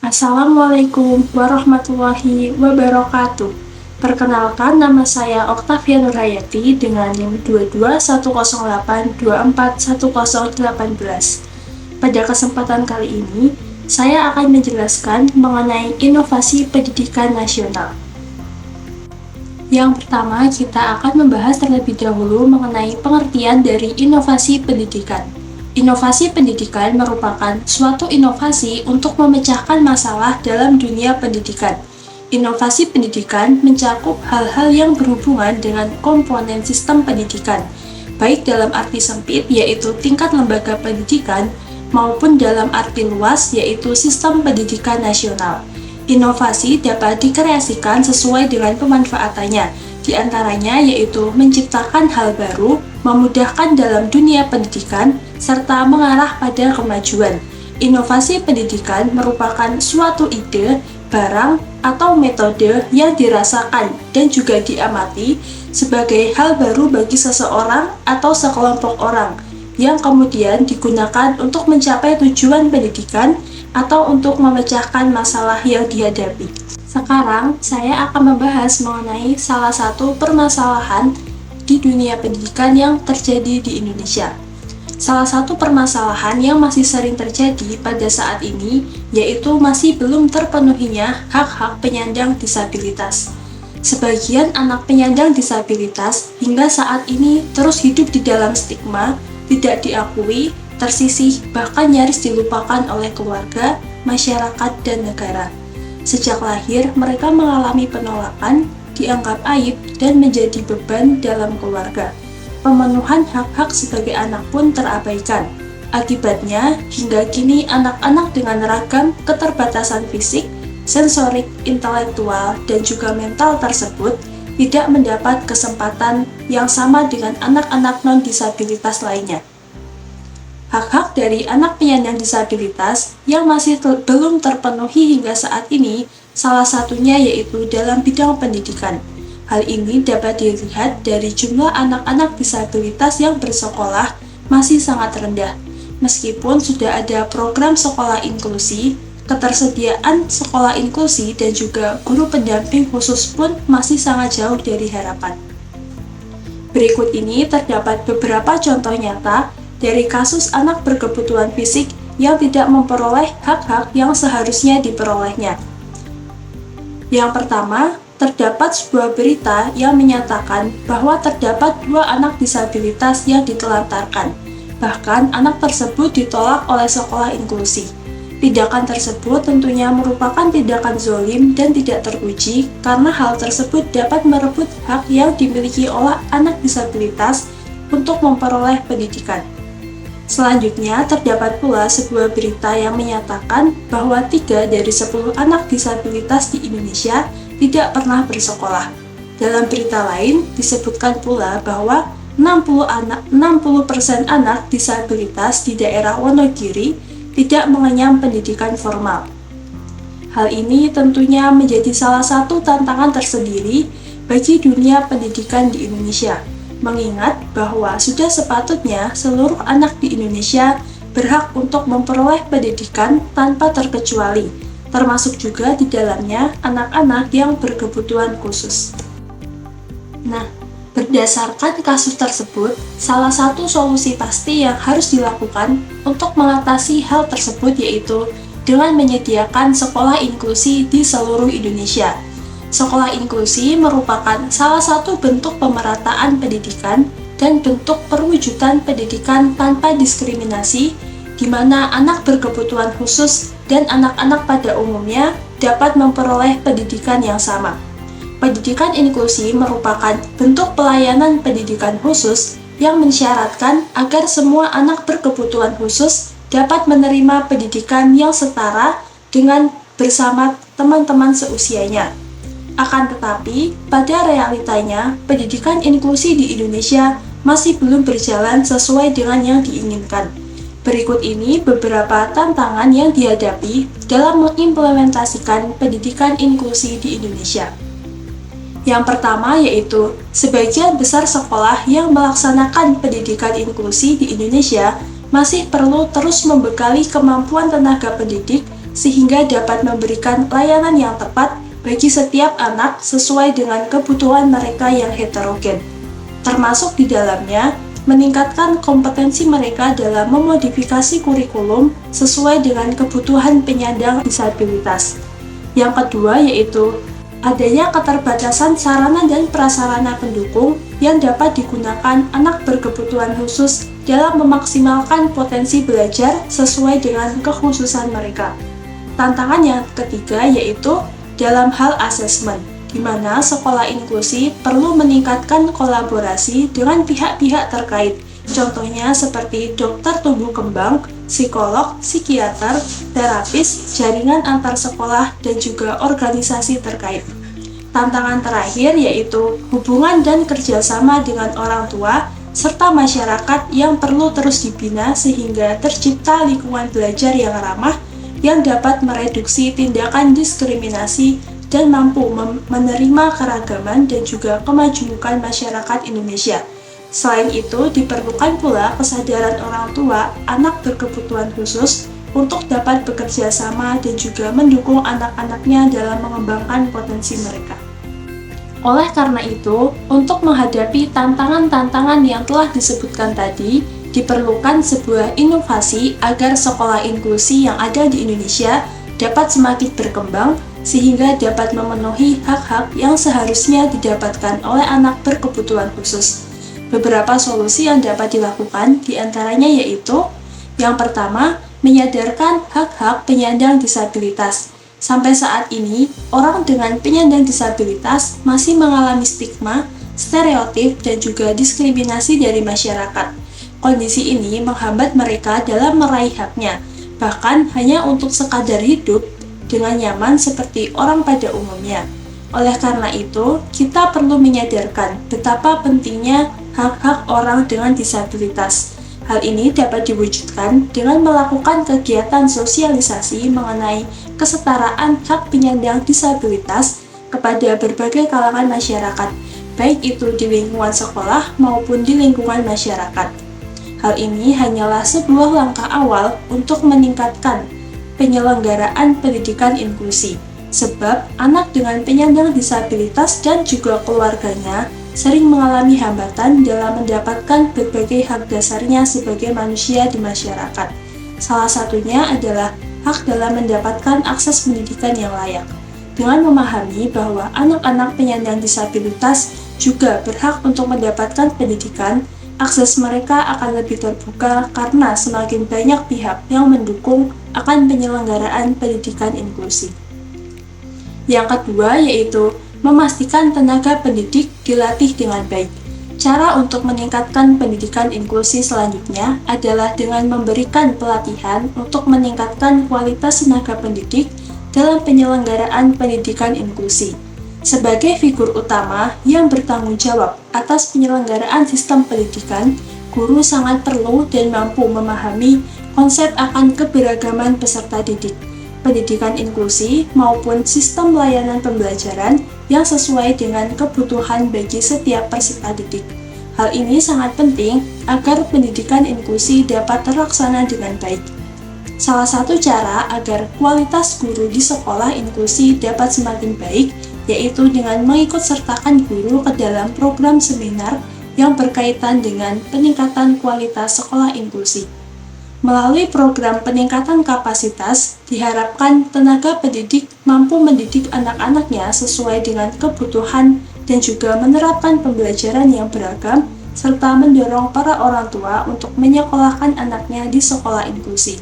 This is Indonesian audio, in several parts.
Assalamualaikum warahmatullahi wabarakatuh. Perkenalkan, nama saya Oktavia Nurhayati dengan NIM 22108241018. Pada kesempatan kali ini, saya akan menjelaskan mengenai inovasi pendidikan nasional. Yang pertama, kita akan membahas terlebih dahulu mengenai pengertian dari inovasi pendidikan. Inovasi pendidikan merupakan suatu inovasi untuk memecahkan masalah dalam dunia pendidikan. Inovasi pendidikan mencakup hal-hal yang berhubungan dengan komponen sistem pendidikan, baik dalam arti sempit yaitu tingkat lembaga pendidikan, maupun dalam arti luas yaitu sistem pendidikan nasional. Inovasi dapat dikreasikan sesuai dengan pemanfaatannya, di antaranya yaitu menciptakan hal baru, memudahkan dalam dunia pendidikan, serta mengarah pada kemajuan. Inovasi pendidikan merupakan suatu ide, barang, atau metode yang dirasakan dan juga diamati sebagai hal baru bagi seseorang atau sekelompok orang yang kemudian digunakan untuk mencapai tujuan pendidikan atau untuk memecahkan masalah yang dihadapi. Sekarang, saya akan membahas mengenai salah satu permasalahan di dunia pendidikan yang terjadi di Indonesia. Salah satu permasalahan yang masih sering terjadi pada saat ini yaitu masih belum terpenuhinya hak-hak penyandang disabilitas. Sebagian anak penyandang disabilitas hingga saat ini terus hidup di dalam stigma, tidak diakui, tersisih, bahkan nyaris dilupakan oleh keluarga, masyarakat, dan negara. Sejak lahir, mereka mengalami penolakan, dianggap aib, dan menjadi beban dalam keluarga. Pemenuhan hak-hak sebagai anak pun terabaikan. Akibatnya, hingga kini anak-anak dengan ragam keterbatasan fisik, sensorik, intelektual, dan juga mental tersebut tidak mendapat kesempatan yang sama dengan anak-anak non-disabilitas lainnya. Hak-hak dari anak penyandang disabilitas yang masih belum terpenuhi hingga saat ini, salah satunya yaitu dalam bidang pendidikan. Hal ini dapat dilihat dari jumlah anak-anak disabilitas yang bersekolah masih sangat rendah. Meskipun sudah ada program sekolah inklusi, ketersediaan sekolah inklusi dan juga guru pendamping khusus pun masih sangat jauh dari harapan. Berikut ini terdapat beberapa contoh nyata dari kasus anak berkebutuhan fisik yang tidak memperoleh hak-hak yang seharusnya diperolehnya. Yang pertama, terdapat sebuah berita yang menyatakan bahwa terdapat 2 anak disabilitas yang ditelantarkan. Bahkan, anak tersebut ditolak oleh sekolah inklusi. Tindakan tersebut tentunya merupakan tindakan zalim dan tidak terpuji karena hal tersebut dapat merebut hak yang dimiliki oleh anak disabilitas untuk memperoleh pendidikan. Selanjutnya, terdapat pula sebuah berita yang menyatakan bahwa 3 dari 10 anak disabilitas di Indonesia tidak pernah bersekolah. Dalam berita lain, disebutkan pula bahwa 60% anak disabilitas di daerah Wonogiri tidak mengenyam pendidikan formal. Hal ini tentunya menjadi salah satu tantangan tersendiri bagi dunia pendidikan di Indonesia, mengingat bahwa sudah sepatutnya seluruh anak di Indonesia berhak untuk memperoleh pendidikan tanpa terkecuali, termasuk juga di dalamnya anak-anak yang berkebutuhan khusus. Nah, berdasarkan kasus tersebut, salah satu solusi pasti yang harus dilakukan untuk mengatasi hal tersebut yaitu dengan menyediakan sekolah inklusi di seluruh Indonesia. Sekolah inklusi merupakan salah satu bentuk pemerataan pendidikan dan bentuk perwujudan pendidikan tanpa diskriminasi, di mana anak berkebutuhan khusus dan anak-anak pada umumnya dapat memperoleh pendidikan yang sama. Pendidikan inklusi merupakan bentuk pelayanan pendidikan khusus yang mensyaratkan agar semua anak berkebutuhan khusus dapat menerima pendidikan yang setara dengan bersama teman-teman seusianya. Akan tetapi, pada realitanya, pendidikan inklusi di Indonesia masih belum berjalan sesuai dengan yang diinginkan. Berikut ini beberapa tantangan yang dihadapi dalam mengimplementasikan pendidikan inklusi di Indonesia. Yang pertama yaitu sebagian besar sekolah yang melaksanakan pendidikan inklusi di Indonesia masih perlu terus membekali kemampuan tenaga pendidik sehingga dapat memberikan layanan yang tepat bagi setiap anak sesuai dengan kebutuhan mereka yang heterogen. Termasuk di dalamnya meningkatkan kompetensi mereka dalam memodifikasi kurikulum sesuai dengan kebutuhan penyandang disabilitas. Yang kedua yaitu adanya keterbatasan sarana dan prasarana pendukung yang dapat digunakan anak berkebutuhan khusus dalam memaksimalkan potensi belajar sesuai dengan kekhususan mereka. Tantangan yang ketiga yaitu dalam hal asesmen, di mana sekolah inklusi perlu meningkatkan kolaborasi dengan pihak-pihak terkait, contohnya seperti dokter tumbuh kembang, psikolog, psikiater, terapis, jaringan antar sekolah, dan juga organisasi terkait. Tantangan terakhir yaitu hubungan dan kerjasama dengan orang tua, serta masyarakat yang perlu terus dibina sehingga tercipta lingkungan belajar yang ramah, yang dapat mereduksi tindakan diskriminasi dan mampu menerima keragaman dan juga kemajuan masyarakat Indonesia. Selain itu, diperlukan pula kesadaran orang tua anak berkebutuhan khusus untuk dapat bekerja sama dan juga mendukung anak-anaknya dalam mengembangkan potensi mereka. Oleh karena itu, untuk menghadapi tantangan-tantangan yang telah disebutkan tadi, diperlukan sebuah inovasi agar sekolah inklusi yang ada di Indonesia dapat semakin berkembang sehingga dapat memenuhi hak-hak yang seharusnya didapatkan oleh anak berkebutuhan khusus. Beberapa solusi yang dapat dilakukan diantaranya yaitu yang pertama, menyadarkan hak-hak penyandang disabilitas. Sampai saat ini, orang dengan penyandang disabilitas masih mengalami stigma, stereotip, dan juga diskriminasi dari masyarakat. Kondisi ini menghambat mereka dalam meraih haknya, bahkan hanya untuk sekadar hidup dengan nyaman seperti orang pada umumnya. Oleh karena itu, kita perlu menyadarkan betapa pentingnya hak-hak orang dengan disabilitas. Hal ini dapat diwujudkan dengan melakukan kegiatan sosialisasi mengenai kesetaraan hak penyandang disabilitas kepada berbagai kalangan masyarakat, baik itu di lingkungan sekolah maupun di lingkungan masyarakat. Hal ini hanyalah sebuah langkah awal untuk meningkatkan penyelenggaraan pendidikan inklusi, sebab anak dengan penyandang disabilitas dan juga keluarganya sering mengalami hambatan dalam mendapatkan berbagai hak dasarnya sebagai manusia di masyarakat. Salah satunya adalah hak dalam mendapatkan akses pendidikan yang layak. Dengan memahami bahwa anak-anak penyandang disabilitas juga berhak untuk mendapatkan pendidikan, akses mereka akan lebih terbuka karena semakin banyak pihak yang mendukung akan penyelenggaraan pendidikan inklusi. Yang kedua yaitu memastikan tenaga pendidik dilatih dengan baik. Cara untuk meningkatkan pendidikan inklusi selanjutnya adalah dengan memberikan pelatihan untuk meningkatkan kualitas tenaga pendidik dalam penyelenggaraan pendidikan inklusi. Sebagai figur utama yang bertanggung jawab atas penyelenggaraan sistem pendidikan, guru sangat perlu dan mampu memahami konsep akan keberagaman peserta didik, pendidikan inklusi, maupun sistem layanan pembelajaran yang sesuai dengan kebutuhan bagi setiap peserta didik. Hal ini sangat penting agar pendidikan inklusi dapat terlaksana dengan baik. Salah satu cara agar kualitas guru di sekolah inklusi dapat semakin baik yaitu dengan mengikut sertakan guru ke dalam program seminar yang berkaitan dengan peningkatan kualitas sekolah inklusi. Melalui program peningkatan kapasitas, diharapkan tenaga pendidik mampu mendidik anak-anaknya sesuai dengan kebutuhan dan juga menerapkan pembelajaran yang beragam, serta mendorong para orang tua untuk menyekolahkan anaknya di sekolah inklusi.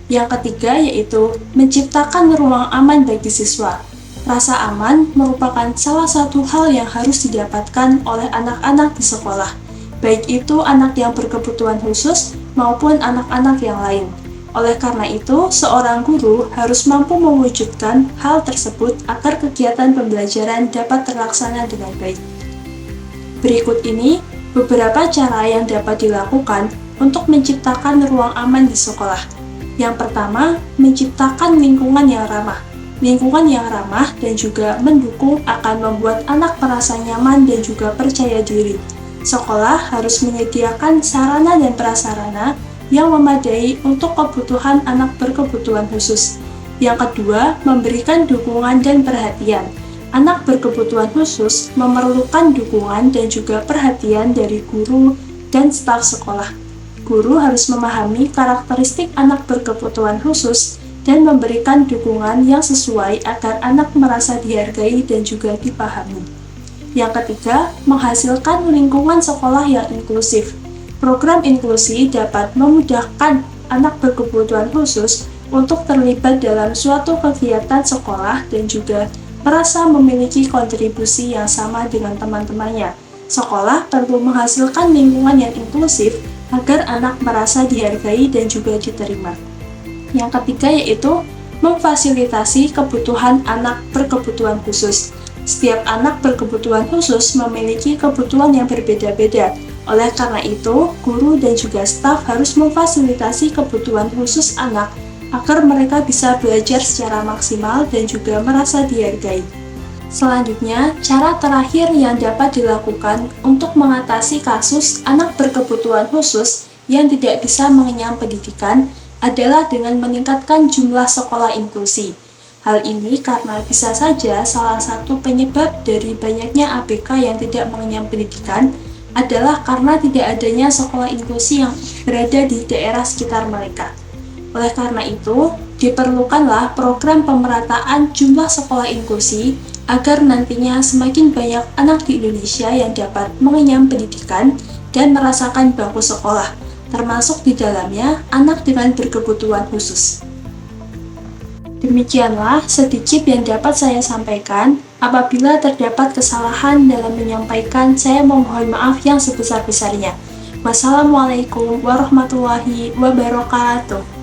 Yang ketiga yaitu menciptakan ruang aman bagi siswa. Rasa aman merupakan salah satu hal yang harus didapatkan oleh anak-anak di sekolah, baik itu anak yang berkebutuhan khusus maupun anak-anak yang lain. Oleh karena itu, seorang guru harus mampu mewujudkan hal tersebut agar kegiatan pembelajaran dapat terlaksana dengan baik. Berikut ini beberapa cara yang dapat dilakukan untuk menciptakan ruang aman di sekolah. Yang pertama, menciptakan lingkungan yang ramah. Lingkungan yang ramah dan juga mendukung akan membuat anak merasa nyaman dan juga percaya diri. Sekolah harus menyediakan sarana dan prasarana yang memadai untuk kebutuhan anak berkebutuhan khusus. Yang kedua, memberikan dukungan dan perhatian. Anak berkebutuhan khusus memerlukan dukungan dan juga perhatian dari guru dan staf sekolah. Guru harus memahami karakteristik anak berkebutuhan khusus dan memberikan dukungan yang sesuai agar anak merasa dihargai dan juga dipahami. Yang ketiga, menghasilkan lingkungan sekolah yang inklusif. Program inklusi dapat memudahkan anak berkebutuhan khusus untuk terlibat dalam suatu kegiatan sekolah dan juga merasa memiliki kontribusi yang sama dengan teman-temannya. Sekolah perlu menghasilkan lingkungan yang inklusif agar anak merasa dihargai dan juga diterima. Yang ketiga yaitu memfasilitasi kebutuhan anak berkebutuhan khusus. Setiap anak berkebutuhan khusus memiliki kebutuhan yang berbeda-beda. Oleh karena itu, guru dan juga staf harus memfasilitasi kebutuhan khusus anak agar mereka bisa belajar secara maksimal dan juga merasa dihargai. Selanjutnya, cara terakhir yang dapat dilakukan untuk mengatasi kasus anak berkebutuhan khusus yang tidak bisa mengenyam pendidikan adalah dengan meningkatkan jumlah sekolah inklusi. Hal ini karena bisa saja salah satu penyebab dari banyaknya ABK yang tidak mengenyam pendidikan adalah karena tidak adanya sekolah inklusi yang berada di daerah sekitar mereka. Oleh karena itu, diperlukanlah program pemerataan jumlah sekolah inklusi agar nantinya semakin banyak anak di Indonesia yang dapat mengenyam pendidikan dan merasakan bangku sekolah, termasuk di dalamnya anak dengan berkebutuhan khusus. Demikianlah sedikit yang dapat saya sampaikan. Apabila terdapat kesalahan dalam menyampaikan, saya mohon maaf yang sebesar-besarnya. Wassalamualaikum warahmatullahi wabarakatuh.